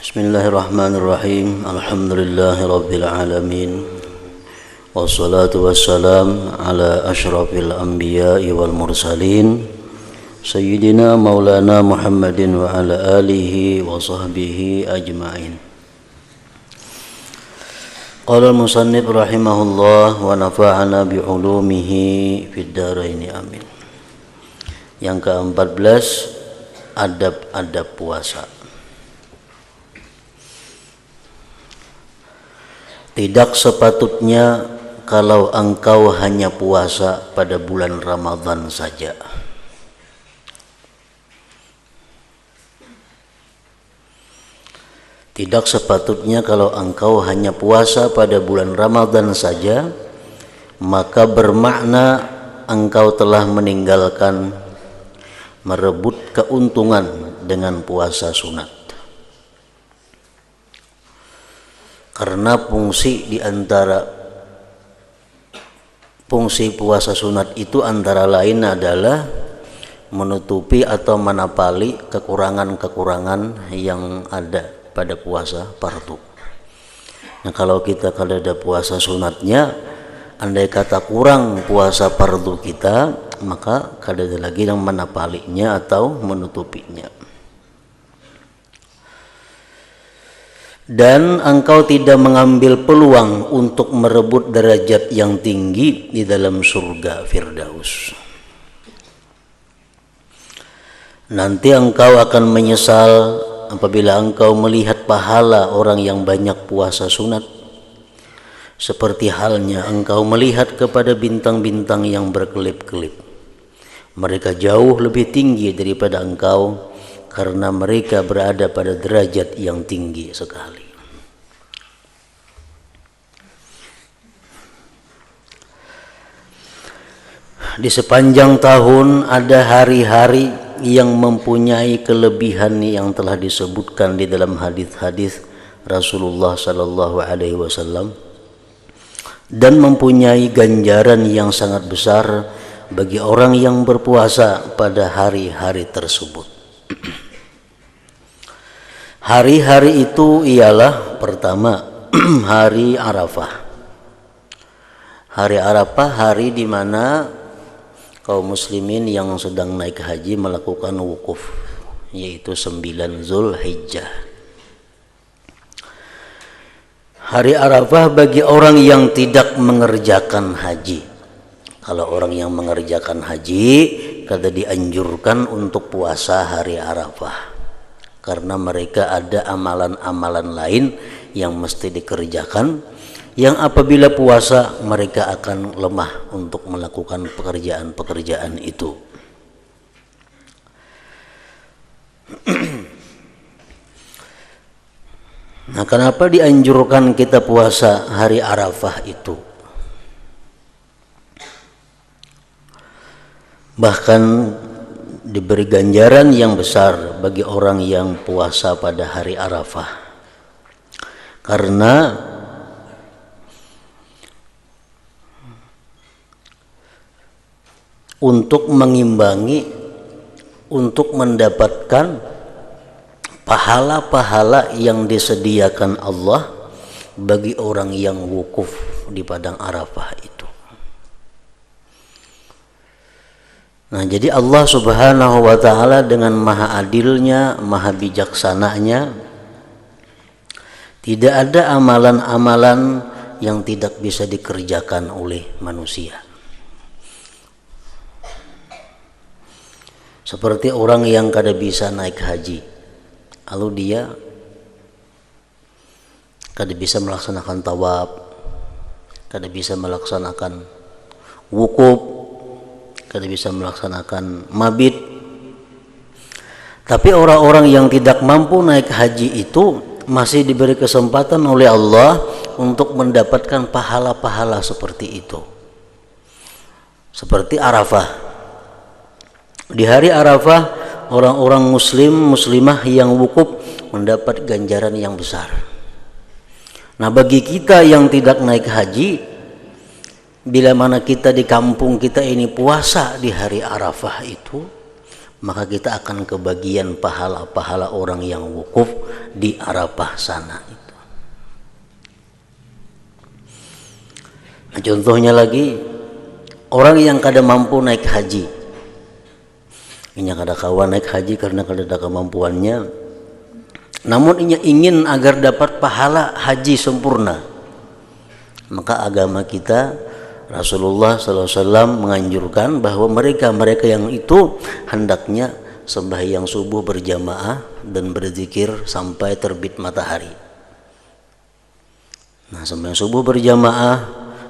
Bismillahirrahmanirrahim. Alhamdulillahirabbil alamin. Wassalatu wassalam ala asyrafil anbiya'i wal mursalin sayyidina maulana Muhammadin wa ala alihi wa sahbihi ajma'in. Qala al-musannif rahimahullah wa nafa'ana bi ulumihi fid dharain amin. Yang ke-14, adab-adab puasa. Tidak sepatutnya kalau engkau hanya puasa pada bulan Ramadan saja. Tidak sepatutnya kalau engkau hanya puasa pada bulan Ramadan saja, maka bermakna engkau telah meninggalkan merebut keuntungan dengan puasa sunat. Karena fungsi puasa sunat itu antara lain adalah menutupi atau menapali kekurangan-kekurangan yang ada pada puasa fardu. Nah, kalau ada puasa sunatnya, andai kata kurang puasa fardu kita, maka kada ada lagi yang menapalinya atau menutupinya. Dan engkau tidak mengambil peluang untuk merebut derajat yang tinggi di dalam surga Firdaus. Nanti engkau akan menyesal apabila engkau melihat pahala orang yang banyak puasa sunat, seperti halnya engkau melihat kepada bintang-bintang yang berkelip-kelip. Mereka jauh lebih tinggi daripada engkau, karena mereka berada pada derajat yang tinggi sekali. Di sepanjang tahun ada hari-hari yang mempunyai kelebihan yang telah disebutkan di dalam hadis-hadis Rasulullah sallallahu alaihi wasallam, dan mempunyai ganjaran yang sangat besar bagi orang yang berpuasa pada hari-hari tersebut. Hari-hari itu ialah pertama, hari Arafah. Hari Arafah, hari di mana kaum muslimin yang sedang naik haji melakukan wukuf, yaitu 9 Zulhijjah. Hari Arafah bagi orang yang tidak mengerjakan haji. Kalau orang yang mengerjakan haji, kada dianjurkan untuk puasa hari Arafah, karena mereka ada amalan-amalan lain yang mesti dikerjakan, yang apabila puasa mereka akan lemah untuk melakukan pekerjaan-pekerjaan itu. Nah, kenapa dianjurkan kita puasa hari Arafah itu? Bahkan diberi ganjaran yang besar bagi orang yang puasa pada hari Arafah, karena untuk mengimbangi, untuk mendapatkan pahala-pahala yang disediakan Allah bagi orang yang wukuf di padang Arafah itu. Nah, jadi Allah Subhanahu wa ta'ala dengan maha adilnya, maha bijaksananya, tidak ada amalan-amalan yang tidak bisa dikerjakan oleh manusia. Seperti orang yang kada bisa naik haji, lalu dia kada bisa melaksanakan tawaf, kada bisa melaksanakan wukuf, kada bisa melaksanakan mabit. Tapi orang-orang yang tidak mampu naik haji itu masih diberi kesempatan oleh Allah untuk mendapatkan pahala-pahala seperti itu. Seperti Arafah. Di hari Arafah, orang-orang muslim, muslimah yang wukuf mendapat ganjaran yang besar. Nah, bagi kita yang tidak naik haji, bila mana kita di kampung kita ini puasa di hari Arafah itu, maka kita akan kebagian pahala-pahala orang yang wukuf di Arafah sana itu. Nah, contohnya lagi, orang yang kada mampu naik haji, inya kada kawan naik haji karena kada ada kemampuannya, namun inya ingin agar dapat pahala haji sempurna, maka agama kita, Rasulullah SAW menganjurkan bahwa mereka yang itu hendaknya sembahyang subuh berjamaah dan berzikir sampai terbit matahari. Nah, sembahyang subuh berjamaah,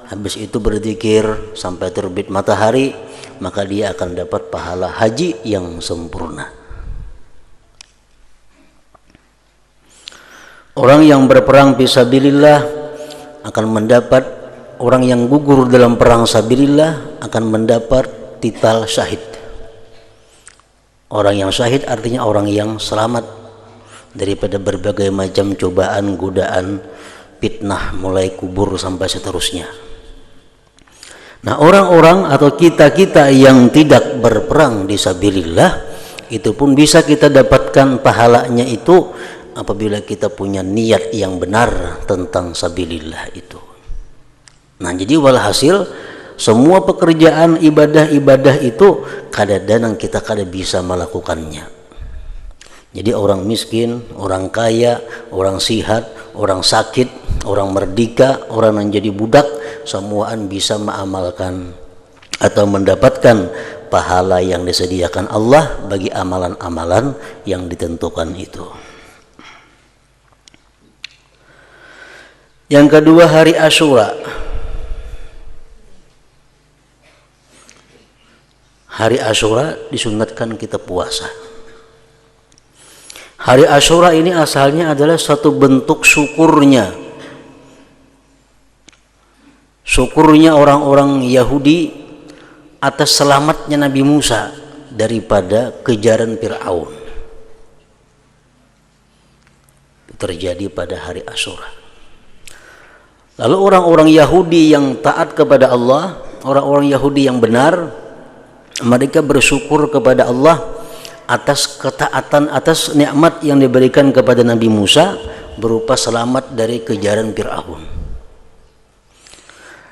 habis itu berzikir sampai terbit matahari, maka dia akan dapat pahala haji yang sempurna. Orang yang berperang fisabilillah akan mendapat, orang yang gugur dalam perang sabilillah akan mendapat titel syahid. Orang yang syahid artinya orang yang selamat daripada berbagai macam cobaan, godaan, fitnah mulai kubur sampai seterusnya. Nah, orang-orang atau kita-kita yang tidak berperang di sabilillah itu pun bisa kita dapatkan pahalanya itu apabila kita punya niat yang benar tentang sabilillah itu. Nah, jadi walhasil semua pekerjaan ibadah-ibadah itu kadang-kadang kita kada bisa melakukannya. Jadi orang miskin, orang kaya, orang sihat, orang sakit, orang merdeka, orang yang jadi budak, semuaan bisa mengamalkan atau mendapatkan pahala yang disediakan Allah bagi amalan-amalan yang ditentukan itu. Yang kedua, hari Asyura. Hari Asyura disunatkan kita puasa. Hari Asyura ini asalnya adalah satu bentuk syukurnya. Syukurnya orang-orang Yahudi atas selamatnya Nabi Musa daripada kejaran Fir'aun. Terjadi pada hari Asyura. Lalu orang-orang Yahudi yang taat kepada Allah, orang-orang Yahudi yang benar, mereka bersyukur kepada Allah atas ketaatan, atas nikmat yang diberikan kepada Nabi Musa berupa selamat dari kejaran Fir'aun.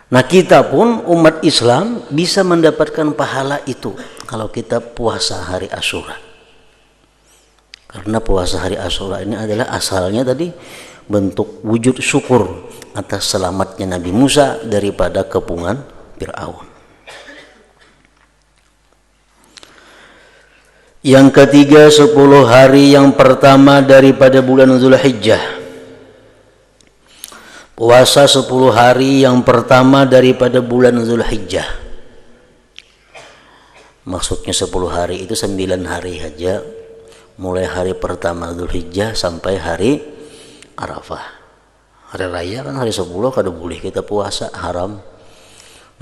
Nah, kita pun umat Islam bisa mendapatkan pahala itu kalau kita puasa hari Asyura. Karena puasa hari Asyura ini adalah asalnya tadi bentuk wujud syukur atas selamatnya Nabi Musa daripada kepungan Fir'aun. Yang ketiga, 10 hari yang pertama daripada bulan Zulhijjah. Puasa 10 hari yang pertama daripada bulan Zulhijjah. Maksudnya 10 hari itu 9 hari saja, mulai hari pertama Zulhijjah sampai hari Arafah. Hari raya kan hari 10 kada boleh kita puasa, haram.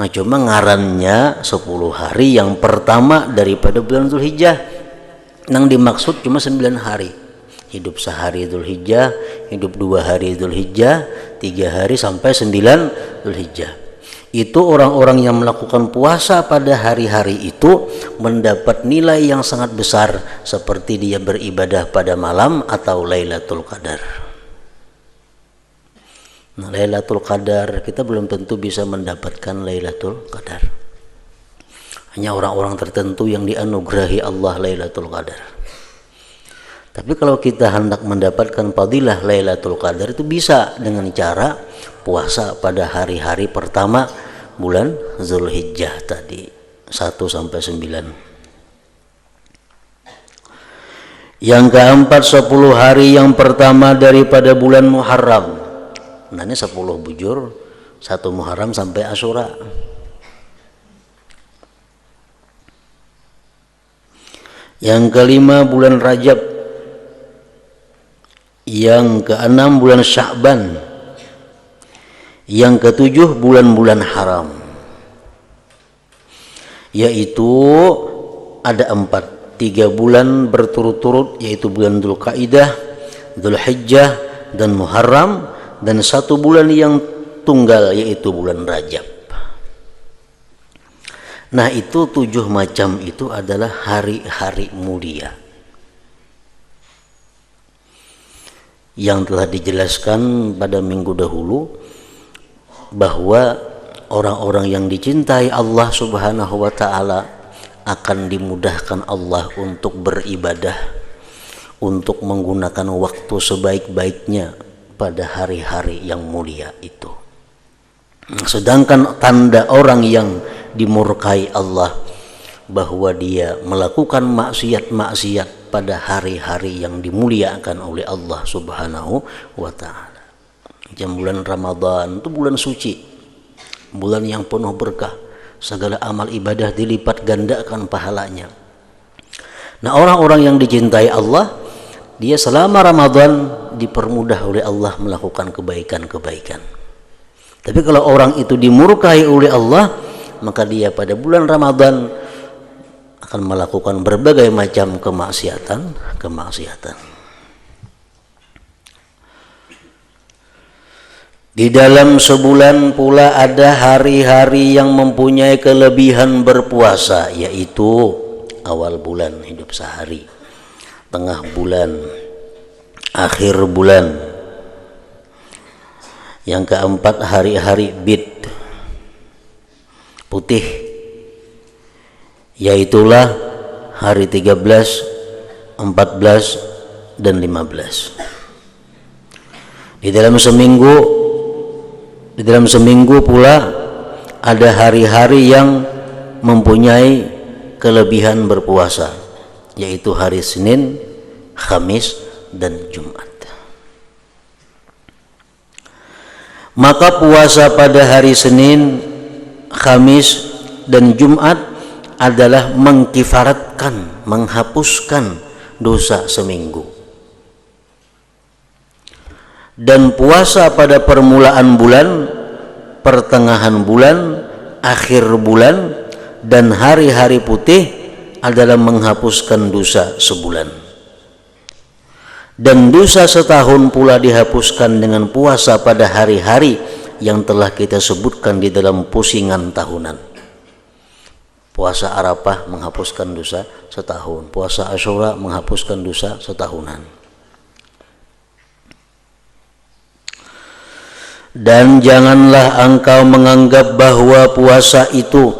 Nah, cuma ngarannya 10 hari yang pertama daripada bulan Zulhijjah. Yang dimaksud cuma 9 hari. Hidup sehari Dzulhijjah, hidup 2 hari Dzulhijjah, 3 hari sampai 9 Dzulhijjah. Itu orang-orang yang melakukan puasa pada hari-hari itu mendapat nilai yang sangat besar seperti dia beribadah pada malam atau Lailatul Qadar. Nah, Lailatul Qadar kita belum tentu bisa mendapatkan Lailatul Qadar. Hanya orang-orang tertentu yang dianugerahi Allah Lailatul Qadar. Tapi kalau kita hendak mendapatkan fadilah Lailatul Qadar itu bisa dengan cara puasa pada hari-hari pertama bulan Zulhijjah tadi 1 sampai 9. Yang keempat, 10 hari yang pertama daripada bulan Muharram. Nah, ini 10 bujur, 1 Muharram sampai Asyura. Yang kelima, bulan Rajab. Yang keenam, bulan Sya'ban. Yang ketujuh, bulan-bulan haram. Yaitu ada 4, 3 bulan berturut-turut, yaitu bulan Dzulqa'dah, Dzulhijjah, dan Muharram, dan 1 bulan yang tunggal, yaitu bulan Rajab. Nah, itu 7 macam itu adalah hari-hari mulia yang telah dijelaskan pada minggu dahulu, bahwa orang-orang yang dicintai Allah Subhanahu wa taala akan dimudahkan Allah untuk beribadah, untuk menggunakan waktu sebaik-baiknya pada hari-hari yang mulia itu. Sedangkan tanda orang yang dimurkai Allah bahwa dia melakukan maksiat-maksiat pada hari-hari yang dimuliakan oleh Allah Subhanahu wa taala. Jam bulan Ramadan itu bulan suci, bulan yang penuh berkah, segala amal ibadah dilipat gandakan pahalanya. Nah, orang-orang yang dicintai Allah, dia selama Ramadan dipermudah oleh Allah melakukan kebaikan-kebaikan. Tapi kalau orang itu dimurkai oleh Allah, maka dia pada bulan Ramadan akan melakukan berbagai macam kemaksiatan. Di dalam sebulan pula ada hari-hari yang mempunyai kelebihan berpuasa, yaitu awal bulan hidup sehari, tengah bulan, akhir bulan. Yang keempat hari-hari bid, putih, yaitulah hari 13, 14, dan 15. Di dalam seminggu pula ada hari-hari yang mempunyai kelebihan berpuasa, yaitu hari Senin, Khamis, dan Jumat. Maka puasa pada hari Senin, Khamis, dan Jumat adalah mengkifaratkan, menghapuskan dosa seminggu. Dan puasa pada permulaan bulan, pertengahan bulan, akhir bulan, dan hari-hari putih adalah menghapuskan dosa sebulan. Dan dosa setahun pula dihapuskan dengan puasa pada hari-hari yang telah kita sebutkan di dalam pusingan tahunan. Puasa Arafah menghapuskan dosa setahun, puasa Asyura menghapuskan dosa setahunan. Dan janganlah engkau menganggap bahwa puasa itu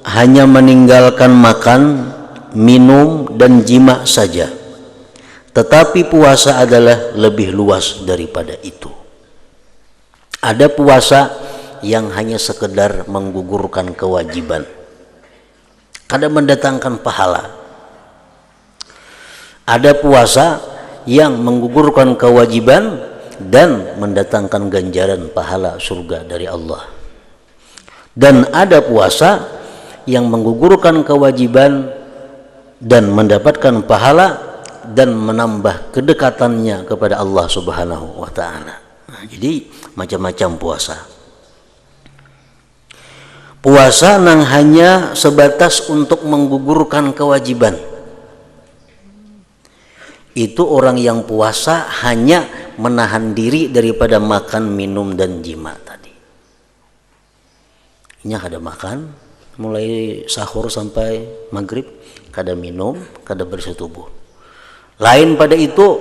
hanya meninggalkan makan, minum, dan jima saja. Tetapi puasa adalah lebih luas daripada itu. Ada puasa yang hanya sekedar menggugurkan kewajiban, kadang mendatangkan pahala. Ada puasa yang menggugurkan kewajiban dan mendatangkan ganjaran pahala surga dari Allah. Dan ada puasa yang menggugurkan kewajiban dan mendapatkan pahala dan menambah kedekatannya kepada Allah Subhanahu wa taala. Nah, jadi macam-macam puasa. Puasa yang hanya sebatas untuk menggugurkan kewajiban. Itu orang yang puasa hanya menahan diri daripada makan, minum, dan jima tadi. Ini kada makan mulai sahur sampai maghrib, kada minum, kada bersetubuh. Lain pada itu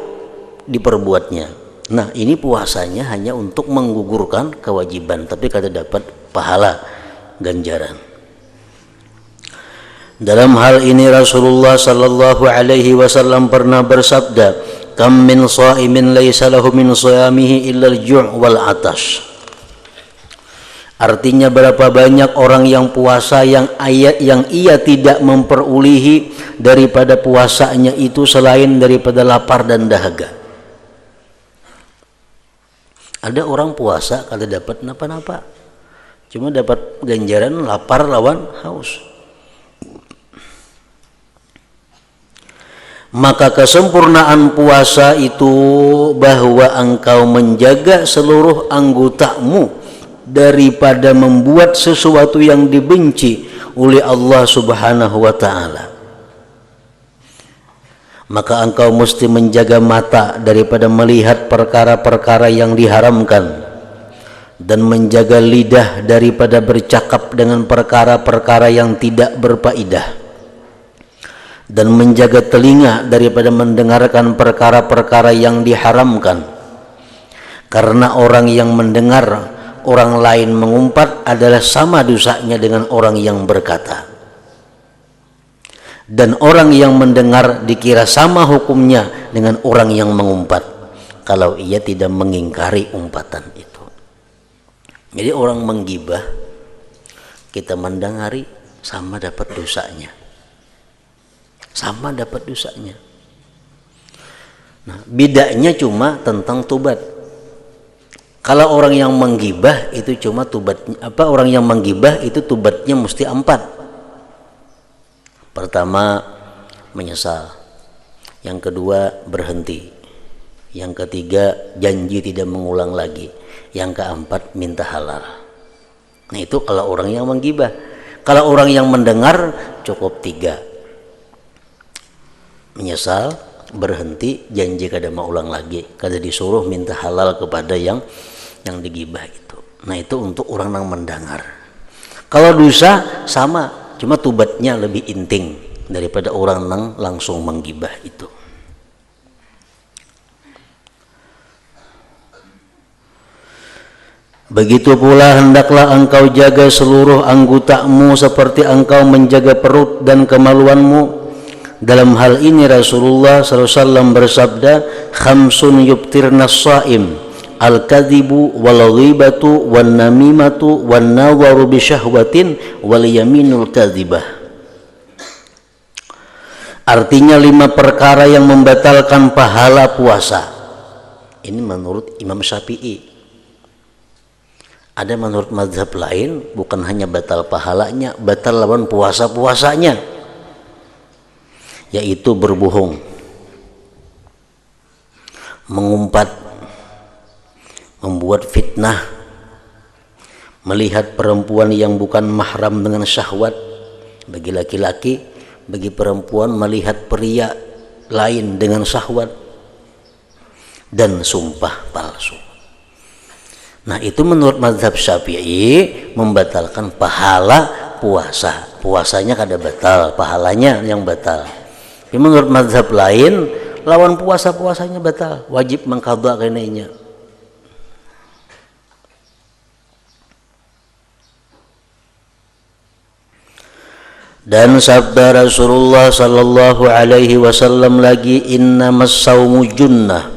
diperbuatnya. Nah, ini puasanya hanya untuk menggugurkan kewajiban, tapi kada dapat pahala ganjaran. Dalam hal ini Rasulullah sallallahu alaihi wasallam pernah bersabda, "Kam min shaimin laisa lahu min shiyamihi illa al-ju' wal 'atash." Artinya berapa banyak orang yang puasa yang ia tidak memperolehi daripada puasanya itu selain daripada lapar dan dahaga. Ada orang puasa kada dapat napa-napa, cuma dapat ganjaran lapar lawan haus. Maka kesempurnaan puasa itu bahwa engkau menjaga seluruh anggotamu daripada membuat sesuatu yang dibenci oleh Allah Subhanahu wa taala. Maka engkau mesti menjaga mata daripada melihat perkara-perkara yang diharamkan, dan menjaga lidah daripada bercakap dengan perkara-perkara yang tidak berfaedah, dan menjaga telinga daripada mendengarkan perkara-perkara yang diharamkan. Karena orang yang mendengar orang lain mengumpat adalah sama dosanya dengan orang yang berkata, dan orang yang mendengar dikira sama hukumnya dengan orang yang mengumpat kalau ia tidak mengingkari umpatan itu. Jadi orang menggibah, kita mendengari, sama dapat dosanya, sama dapat dosanya. Nah, bedanya cuma tentang tobat. Kalau orang yang menggibah itu cuma tobatnya orang yang menggibah itu tobatnya mesti 4. Pertama, menyesal. Yang kedua, berhenti. Yang ketiga, janji tidak mengulang lagi. Yang keempat, minta halal. Nah, itu kalau orang yang menggibah. Kalau orang yang mendengar cukup 3. Menyesal, berhenti, janji kada mau ulang lagi, kada disuruh minta halal kepada yang digibah itu. Nah, itu untuk orang yang mendengar. Kalau dosa sama, cuma tobatnya lebih inting daripada orang yang langsung menggibah itu. Begitu pula hendaklah engkau jaga seluruh anggotamu seperti engkau menjaga perut dan kemaluanmu. Dalam hal ini Rasulullah SAW bersabda, khamsun yubtirna shaim, al-kadhibu wal ghibatu wan namimatu wan nawaru bi syahwatin wal yaminul kadhibah. Artinya 5 perkara yang membatalkan pahala puasa. Ini menurut Imam Syafi'i. Ada menurut mazhab lain bukan hanya batal pahalanya, batal lawan puasa-puasanya, yaitu berbohong, mengumpat, membuat fitnah, melihat perempuan yang bukan mahram dengan syahwat. Bagi laki-laki, bagi perempuan melihat pria lain dengan syahwat, dan sumpah palsu. Nah, itu menurut mazhab Syafi'i membatalkan pahala puasa. Puasanya kada batal, pahalanya yang batal. Tapi menurut mazhab lain, lawan puasa-puasanya batal, wajib mengqadha kenainya. Dan sabda Rasulullah sallallahu alaihi wasallam lagi, innamas saumu junnah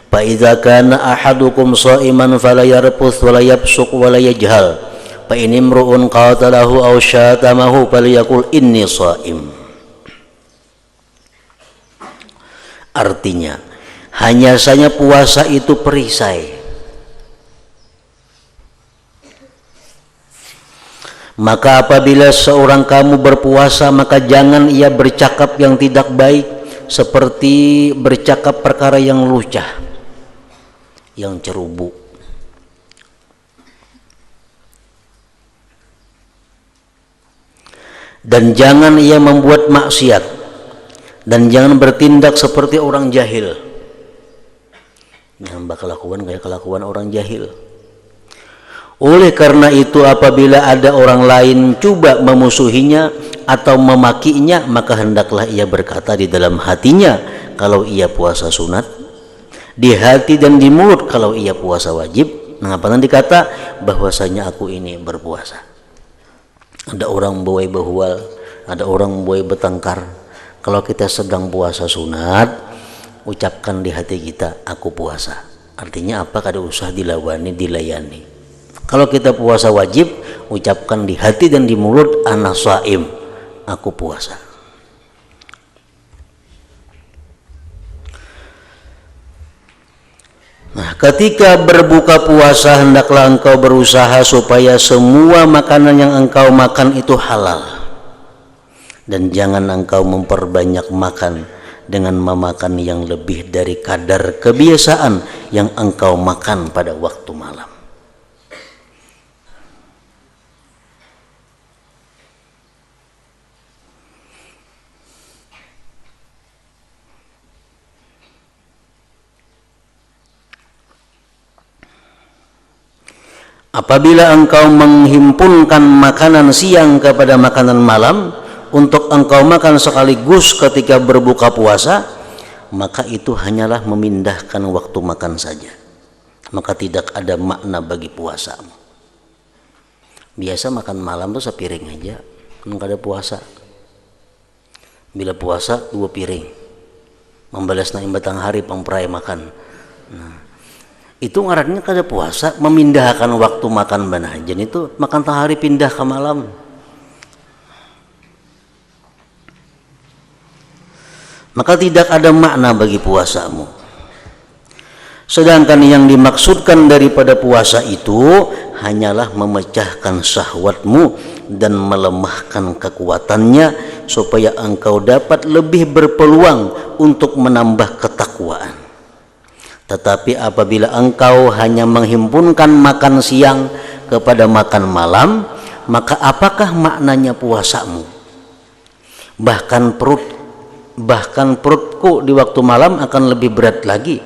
fa idza kana ahadukum sha'iman fala yarfuth wala yafsuq wala yajhal fa in imru'un qatalahu aw syatamahu falyaqul inni sha'im. Artinya, hanya saja puasa itu perisai. Maka apabila seorang kamu berpuasa, maka jangan ia bercakap yang tidak baik, seperti bercakap perkara yang lucah, yang cerubu. Dan jangan ia membuat maksiat, dan jangan bertindak seperti orang jahil. Yang kelakuan kayak kelakuan orang jahil. Oleh karena itu, apabila ada orang lain coba memusuhinya atau memakinya, maka hendaklah ia berkata di dalam hatinya kalau ia puasa sunat, di hati dan di mulut kalau ia puasa wajib. Nah, apa nanti dikata bahwasanya aku ini berpuasa. Ada orang buai behual, ada orang buai bertengkar. Kalau kita sedang puasa sunat, ucapkan di hati kita, aku puasa. Artinya apa? Kada usah dilawani, dilayani. Kalau kita puasa wajib, ucapkan di hati dan di mulut, ana shaim, aku puasa. Nah, ketika berbuka puasa, hendaklah engkau berusaha supaya semua makanan yang engkau makan itu halal. Dan jangan engkau memperbanyak makan dengan memakan yang lebih dari kadar kebiasaan yang engkau makan pada waktu malam. apabila engkau menghimpunkan makanan siang kepada makanan malam untuk engkau makan sekaligus ketika berbuka puasa, maka itu hanyalah memindahkan waktu makan saja, maka tidak ada makna bagi puasamu. Biasa makan malam tuh sepiring aja, enggak ada puasa. Bila puasa 2 piring, membalas naim batang hari pengperai makan. Nah, itu ngarannya kada puasa, memindahkan waktu makan banajan itu makan tengah hari pindah ke malam. Maka tidak ada makna bagi puasamu. Sedangkan yang dimaksudkan daripada puasa itu hanyalah memecahkan syahwatmu dan melemahkan kekuatannya supaya engkau dapat lebih berpeluang untuk menambah ketakwaan. Tetapi apabila engkau hanya menghimpunkan makan siang kepada makan malam, maka apakah maknanya puasamu? Bahkan perutku di waktu malam akan lebih berat lagi.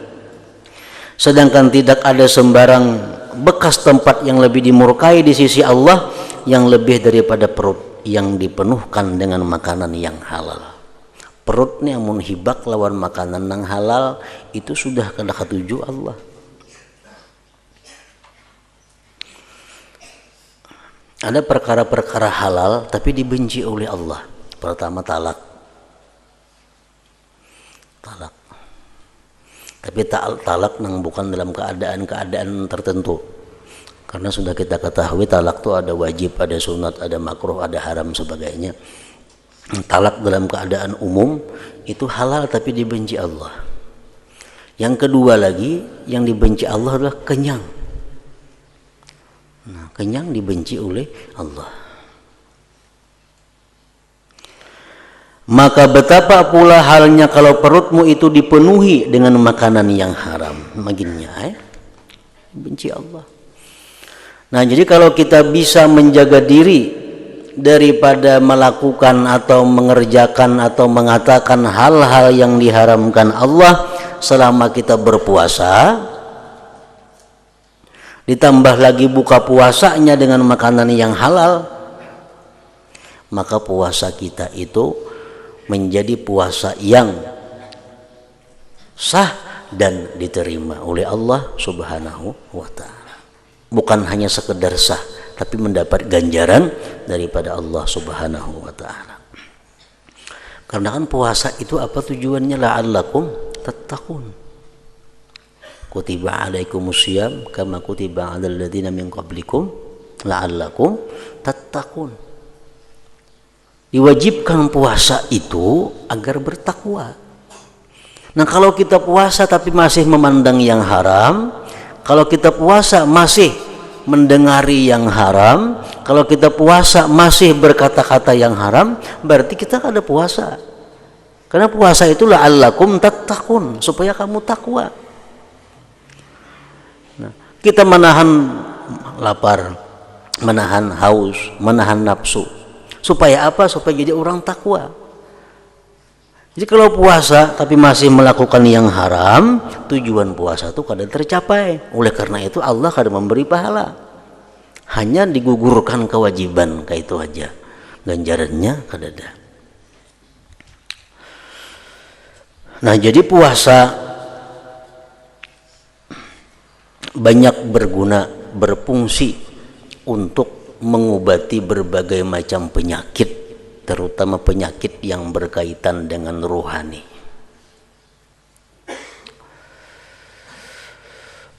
Sedangkan tidak ada sembarang bekas tempat yang lebih dimurkai di sisi Allah yang lebih daripada perut yang dipenuhkan dengan makanan yang halal. Perutnya mun hibak lawan makanan yang halal itu sudah kada katuju Allah. Ada perkara-perkara halal tapi dibenci oleh Allah. Pertama talak. Tapi talak nang bukan dalam keadaan tertentu. Karena sudah kita ketahui talak itu ada wajib, ada sunat, ada makruh, ada haram sebagainya. Talak dalam keadaan umum itu halal tapi dibenci Allah. Yang kedua lagi yang dibenci Allah adalah kenyang. Nah, kenyang dibenci oleh Allah. Maka betapa pula halnya kalau perutmu itu dipenuhi dengan makanan yang haram, maginnya benci Allah. Nah, jadi kalau kita bisa menjaga diri daripada melakukan atau mengerjakan atau mengatakan hal-hal yang diharamkan Allah selama kita berpuasa, ditambah lagi buka puasanya dengan makanan yang halal, maka puasa kita itu menjadi puasa yang sah dan diterima oleh Allah Subhanahu wa ta'ala. Bukan hanya sekedar sah, tapi mendapat ganjaran daripada Allah Subhanahu wa ta'ala. Karena kan puasa itu apa tujuannya? La'allakum tattaqun. Kutiba alaikumusiyam kama kutiba alal ladzina min qablikum la'allakum tattaqun. Diwajibkan puasa itu agar bertakwa. Nah, kalau kita puasa tapi masih memandang yang haram, kalau kita puasa masih mendengari yang haram, kalau kita puasa masih berkata-kata yang haram, berarti kita ada puasa. Karena puasa itu la'allakum tattaqun, supaya kamu takwa. Nah, kita menahan lapar, menahan haus, menahan nafsu. Supaya apa? Supaya jadi orang takwa. Jadi kalau puasa tapi masih melakukan yang haram, tujuan puasa itu kadang tercapai. Oleh karena itu Allah kadang memberi pahala. Hanya digugurkan kewajiban, kayak itu aja. Ganjarannya kadang ada. Nah, jadi puasa banyak berguna, berfungsi untuk mengobati berbagai macam penyakit, terutama penyakit yang berkaitan dengan rohani.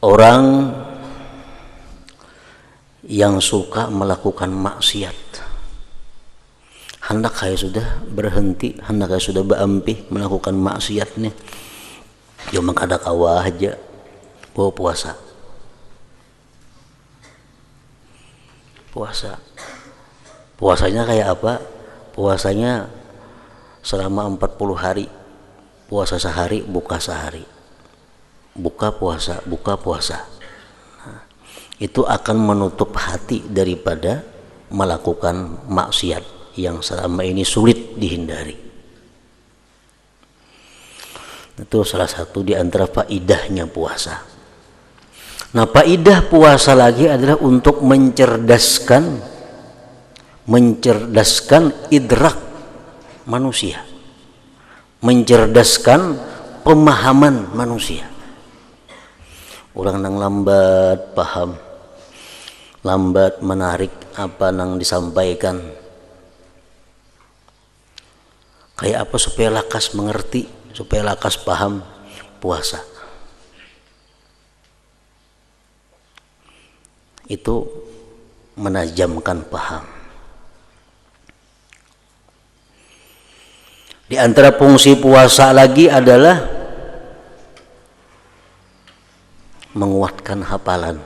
Orang yang suka melakukan maksiat, hendak saya sudah berhenti, hendak saya sudah berampi melakukan maksiatnya, cuma kada kawah aja bawa puasa. Puasanya kayak apa? Puasanya selama 40 hari, puasa sehari, buka sehari, buka puasa. Nah, itu akan menutup hati daripada melakukan maksiat yang selama ini sulit dihindari. Itu salah satu di antara faedahnya puasa. Nah, faidah puasa lagi adalah untuk mencerdaskan idrak manusia, mencerdaskan pemahaman manusia. Orang nang lambat paham, lambat menarik apa nang disampaikan. Kayak apa supaya lakas mengerti, supaya lakas paham puasa. Itu menajamkan paham. Di antara fungsi puasa lagi adalah menguatkan hafalan.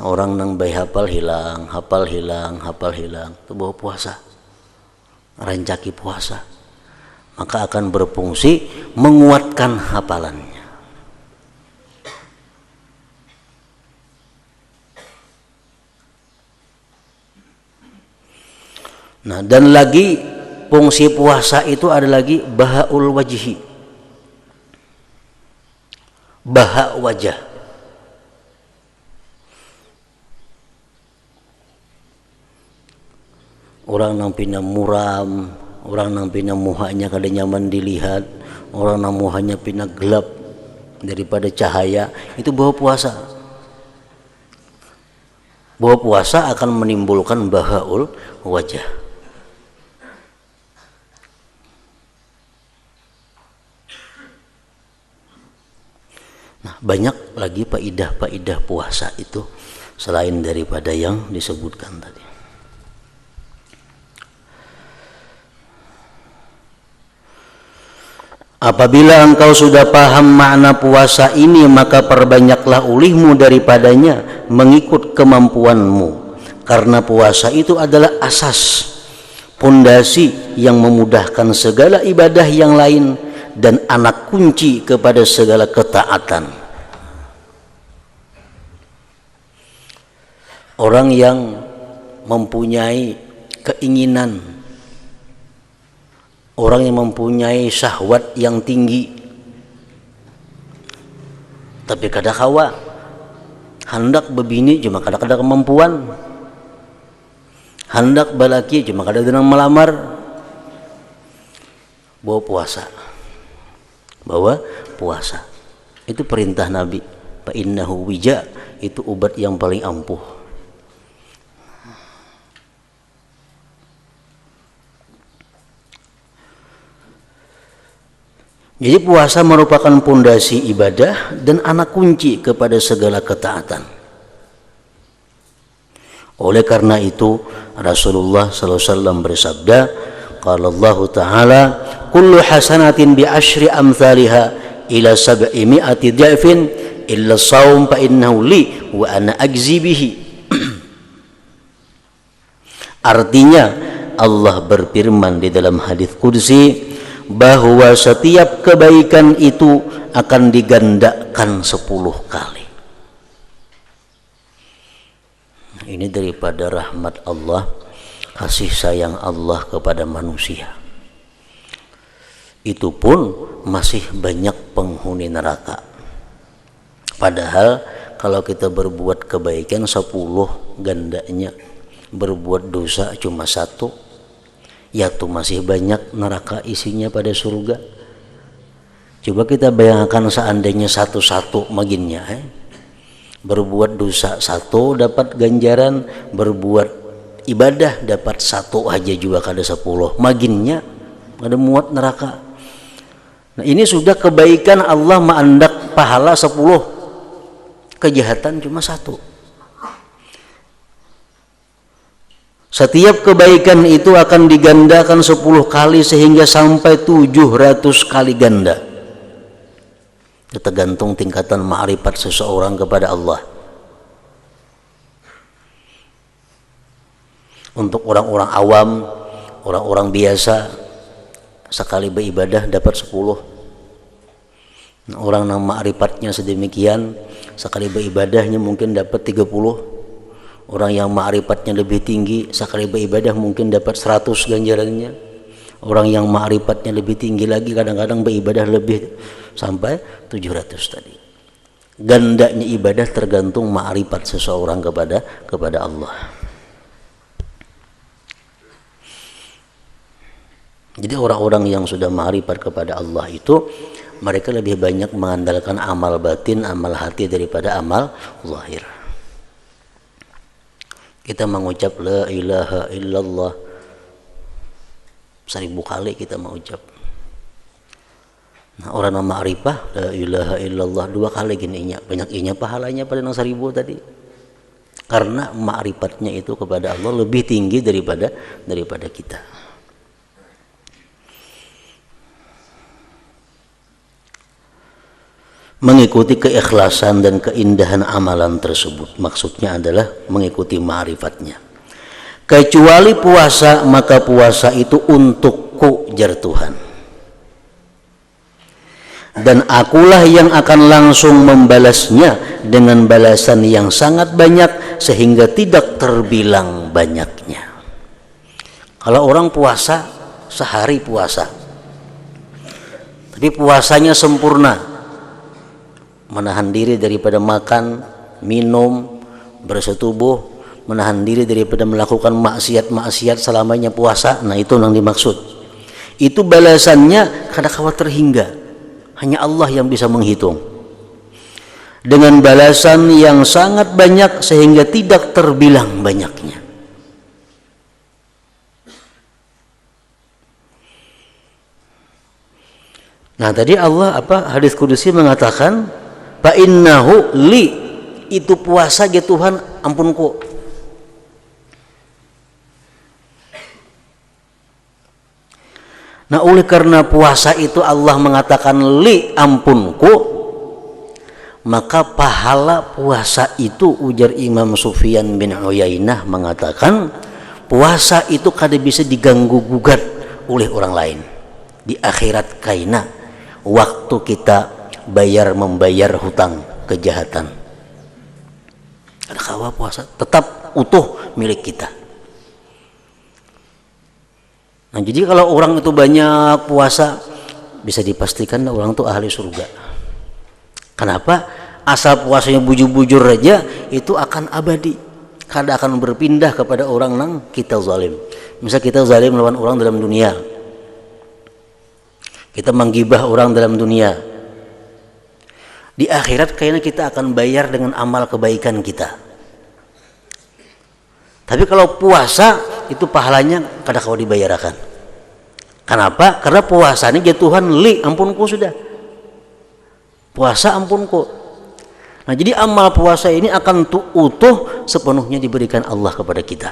Orang nang bayi hafal hilang, itu bawa puasa, rancaki puasa, maka akan berfungsi menguatkan hafalannya. Nah, dan lagi fungsi puasa itu ada lagi bahaul wajhi, bahak wajah. Orang nang pina muram, orang nang pina muhanya kada nyaman dilihat, orang nang muhanya pina gelap daripada cahaya, itu bawa puasa. Bawa puasa akan menimbulkan bahaul wajah. Nah, banyak lagi faidah-faidah puasa itu selain daripada yang disebutkan tadi. Apabila engkau sudah paham makna puasa ini, maka perbanyaklah ulihmu daripadanya mengikut kemampuanmu. Karena puasa itu adalah asas, pondasi yang memudahkan segala ibadah yang lain dan anak kunci kepada segala ketaatan. Orang yang mempunyai keinginan, orang yang mempunyai syahwat yang tinggi, tapi kada kawa, hendak bebini cuma kada kemampuan, hendak balaki cuma kada dengan melamar, bawa puasa. Itu perintah Nabi, fa innahu wija, itu obat yang paling ampuh. Jadi puasa merupakan pondasi ibadah dan anak kunci kepada segala ketaatan. Oleh karena itu Rasulullah SAW bersabda, qala Allah Ta'ala, kullu hasanatin bi asyri amthaliha ila 700 dha'fin illa shaum fa innahu li wa ana ajzi bihi. Artinya Allah berfirman di dalam hadis qudsi bahwa setiap kebaikan itu akan digandakan 10 kali. Ini daripada rahmat Allah, kasih sayang Allah kepada manusia. Itu pun masih banyak penghuni neraka. Padahal kalau kita berbuat kebaikan 10 gandanya, berbuat dosa cuma 1, ya tuh masih banyak neraka isinya pada surga. Coba kita bayangkan seandainya 1 maginnya, berbuat dosa 1 dapat ganjaran, berbuat ibadah dapat 1 aja juga kada 10, maginnya ada muat neraka. Nah, ini sudah kebaikan Allah maandak pahala 10, kejahatan cuma 1. Setiap kebaikan itu akan digandakan 10 kali sehingga sampai 700 kali ganda. Tergantung tingkatan ma'rifat seseorang kepada Allah. Untuk orang-orang awam, orang-orang biasa, sekali beribadah dapat 10. Nah, orang yang ma'rifatnya sedemikian, sekali beribadahnya mungkin dapat 30. Orang yang ma'rifatnya lebih tinggi, sekali beribadah mungkin dapat 100 ganjarannya. Orang yang ma'rifatnya lebih tinggi lagi, kadang-kadang beribadah lebih sampai 700 tadi. Gandanya ibadah tergantung ma'rifat seseorang kepada Allah. Jadi orang-orang yang sudah ma'rifat kepada Allah itu mereka lebih banyak mengandalkan amal batin, amal hati daripada amal zahir. Kita mengucap la ilaha illallah 1000 kali kita mengucap. Nah, orang nama ma'rifah la ilaha illallah 2 kali gini banyak inya pahalanya pada yang 1000 tadi. Karena ma'rifatnya itu kepada Allah lebih tinggi daripada kita. Mengikuti keikhlasan dan keindahan amalan tersebut maksudnya adalah mengikuti ma'rifatnya. Kecuali puasa, maka puasa itu untukku jar Tuhan, dan akulah yang akan langsung membalasnya dengan balasan yang sangat banyak sehingga tidak terbilang banyaknya. Kalau orang puasa sehari puasa tapi puasanya sempurna, menahan diri daripada makan, minum, bersetubuh, menahan diri daripada melakukan maksiat-maksiat selamanya puasa. Nah, itu yang dimaksud. Itu balasannya kadang-kala terhingga. Hanya Allah yang bisa menghitung. Dengan balasan yang sangat banyak sehingga tidak terbilang banyaknya. Nah, tadi Allah hadis kudusi mengatakan fa innahu li, itu puasa ya Tuhan ampunku. Nah, oleh karena puasa itu Allah mengatakan li ampunku, maka pahala puasa itu, ujar Imam Sufyan bin Uyainah mengatakan, puasa itu kada bisa diganggu gugat oleh orang lain di akhirat kaina waktu kita membayar hutang kejahatan. Ada kawa puasa tetap utuh milik kita. Nah, jadi kalau orang itu banyak puasa bisa dipastikan orang itu ahli surga. Kenapa? Asal puasanya bujur-bujur aja itu akan abadi. Kada akan berpindah kepada orang yang kita zalim. Misal kita zalim lawan orang dalam dunia, kita menggibah orang dalam dunia, di akhirat kayaknya kita akan bayar dengan amal kebaikan kita. Tapi kalau puasa itu pahalanya kadang-kadang dibayarkan. Kenapa? Karena puasanya ya Tuhan li ampunku sudah. Puasa ampunku. Nah, jadi amal puasa ini akan utuh sepenuhnya diberikan Allah kepada kita.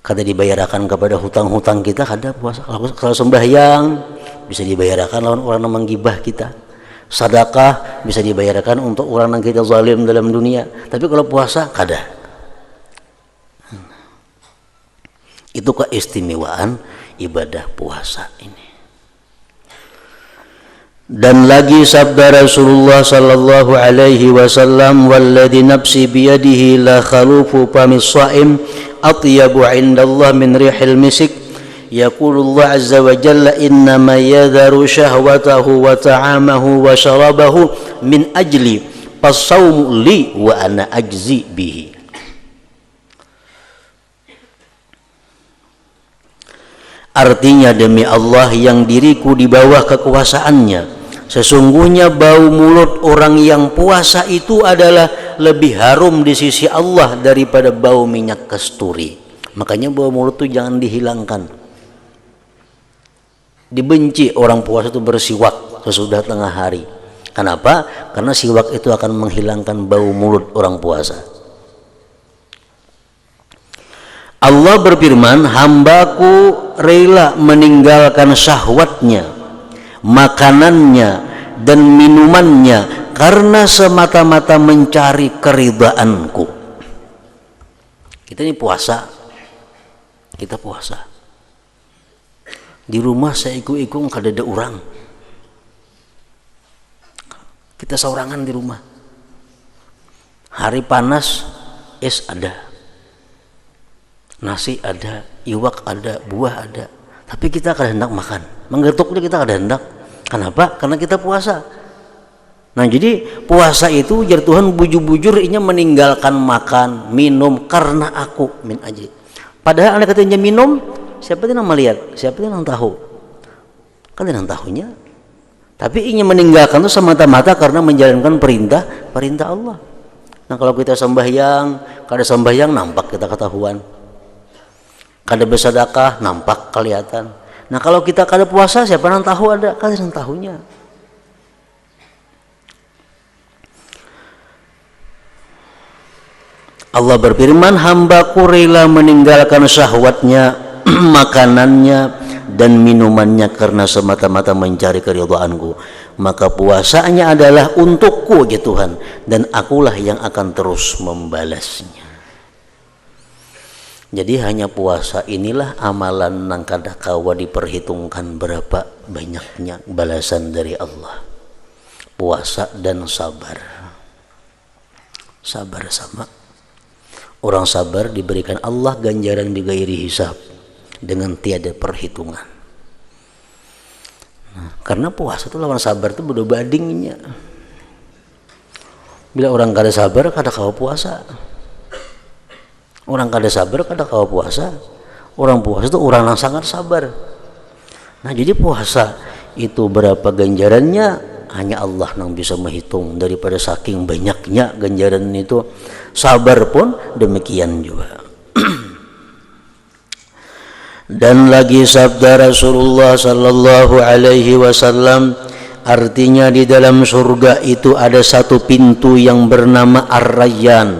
Kada dibayarkan kepada hutang-hutang kita, kada puasa. Kalau sembahyang bisa dibayarkan lawan orang yang menggibah kita. Sedekah bisa dibayarkan untuk orang yang kita zalim dalam dunia. Tapi kalau puasa kada. Itu keistimewaan ibadah puasa ini. Dan lagi sabda Rasulullah sallallahu alaihi wasallam, walladzi nafsi biyadihi la khalufu famis shaim atyabu 'indallah min rihil misik. Yaqulullah azza wa jalla innama yadharu syahwatahu wa ta'amahu wa syarabahu min ajli fasawmu li wa ana ajzi bihi. Artinya, demi Allah yang diriku di bawah kekuasaannya, sesungguhnya bau mulut orang yang puasa itu adalah lebih harum di sisi Allah daripada bau minyak kasturi. Makanya bau mulut itu jangan dihilangkan. Dibenci orang puasa itu bersiwak sesudah tengah hari. Kenapa? Karena siwak itu akan menghilangkan bau mulut orang puasa. Allah berfirman, hambaku rela meninggalkan syahwatnya, makanannya dan minumannya karena semata-mata mencari keridaanku. Kita ini puasa, kita puasa. Di rumah saya ikut-ikut kada ada orang. Kita seorangan di rumah. Hari panas, es ada, nasi ada, iwak ada, buah ada. Tapi kita kada hendak makan. Menggetuknya kita kada hendak. Kenapa? Karena kita puasa. Nah jadi puasa itu jar Tuhan bujur-bujur inya meninggalkan makan minum karena aku min ajli. Padahal anda katanya minum, siapa yang melihat, siapa yang tahu, kan yang tahunya. Tapi inya meninggalkan itu semata-mata karena menjalankan perintah Allah. Nah kalau kita sembahyang, kada sembahyang nampak kita ketahuan, kada bersedekah nampak kelihatan. Nah kalau kita kada puasa, siapa yang tahu ada, kan yang tahunya. Allah berfirman, hambaku rela meninggalkan syahwatnya, makanannya dan minumannya karena semata-mata mencari keridhaanku. Maka puasanya adalah untukku ya Tuhan, dan akulah yang akan terus membalasnya. Jadi hanya puasa inilah amalan nang kada kawa diperhitungkan berapa banyaknya balasan dari Allah. Puasa dan sabar. Sabar sama. Orang sabar diberikan Allah ganjaran bighairi hisab, dengan tiada perhitungan. Nah, karena puasa itu lawan sabar itu beda bandingnya. Bila orang kada sabar kada kawa puasa. Orang kada sabar kada kawa puasa. Orang puasa itu orang yang sangat sabar. Nah jadi puasa itu berapa ganjarannya hanya Allah yang bisa menghitung. Daripada saking banyaknya ganjaran itu, sabar pun demikian juga. Dan lagi sabda Rasulullah sallallahu alaihi wasallam, artinya di dalam surga itu ada satu pintu yang bernama Ar-Rayyan,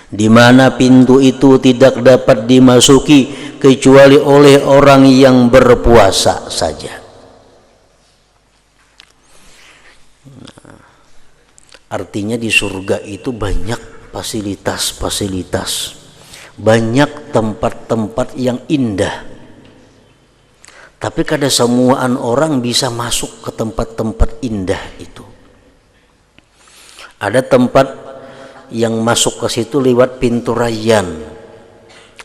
di mana pintu itu tidak dapat dimasuki kecuali oleh orang yang berpuasa saja. Artinya di surga itu banyak fasilitas-fasilitas, banyak tempat-tempat yang indah. Tapi kada semuaan orang bisa masuk ke tempat-tempat indah itu. Ada tempat yang masuk ke situ lewat pintu Rayyan.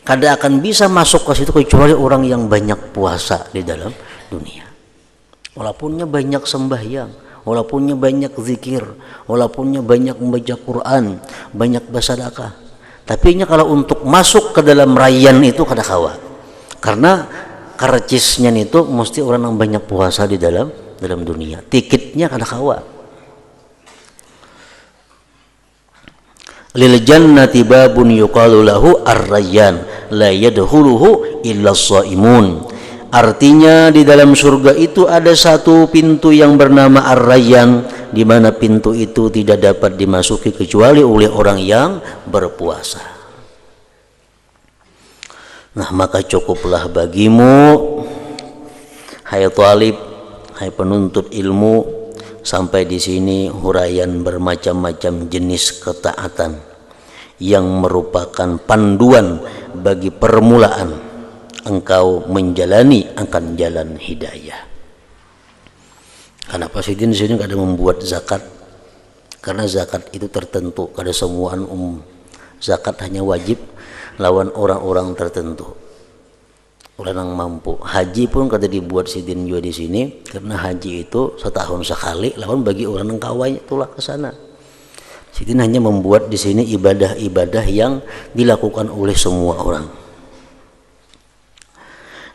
Kada akan bisa masuk ke situ kecuali orang yang banyak puasa di dalam dunia. Walaupunnya banyak sembahyang, walaupunnya banyak zikir, walaupunnya banyak membaca Quran, banyak bersedekah, tapi kalau untuk masuk ke dalam Rayyan itu kada kawa, karena karcisnya itu mesti orang yang banyak puasa di dalam dunia. Tiketnya kada kawa. Lil jannati babun yuqalu lahu Ar-Rayyan la yadkhuluhu illa shaimun. Artinya di dalam surga itu ada satu pintu yang bernama Ar-Rayyan, di mana pintu itu tidak dapat dimasuki kecuali oleh orang yang berpuasa. Nah, maka cukuplah bagimu, hai talib, hai penuntut ilmu, sampai di sini huraian bermacam-macam jenis ketaatan yang merupakan panduan bagi permulaan engkau menjalani akan jalan hidayah. Kenapa sih di sini kada membuat zakat? Karena zakat itu tertentu, kada semuaan zakat hanya wajib lawan orang-orang tertentu, orang yang mampu. Haji pun kada dibuat sidin juga di sini, karena haji itu setahun sekali lawan bagi orang yang kawai itulah ke sana. Sidin hanya membuat di sini ibadah-ibadah yang dilakukan oleh semua orang.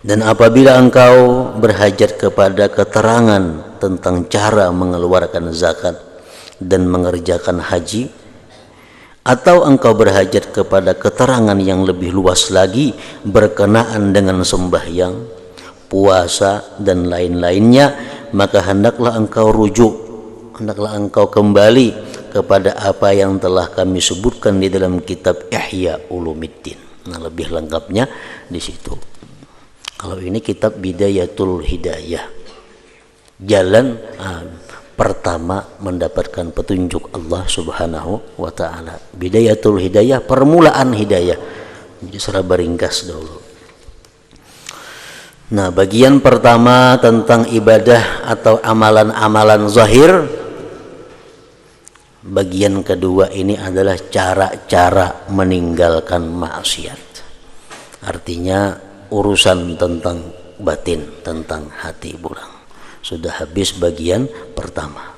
Dan apabila engkau berhajat kepada keterangan tentang cara mengeluarkan zakat dan mengerjakan haji, atau engkau berhajat kepada keterangan yang lebih luas lagi berkenaan dengan sembahyang, puasa dan lain-lainnya, maka hendaklah engkau rujuk, hendaklah engkau kembali kepada apa yang telah kami sebutkan di dalam kitab Ihya Ulumuddin. Nah, lebih lengkapnya di situ. Kalau ini kitab Bidayatul Hidayah, jalan pertama mendapatkan petunjuk Allah Subhanahu wa ta'ala. Bidayatul Hidayah, permulaan hidayah. Jadi secara ringkas dulu. Nah, bagian pertama tentang ibadah atau amalan-amalan zahir. Bagian kedua ini adalah cara-cara meninggalkan maksiat. Artinya urusan tentang batin, tentang hati bulang. Sudah habis bagian pertama.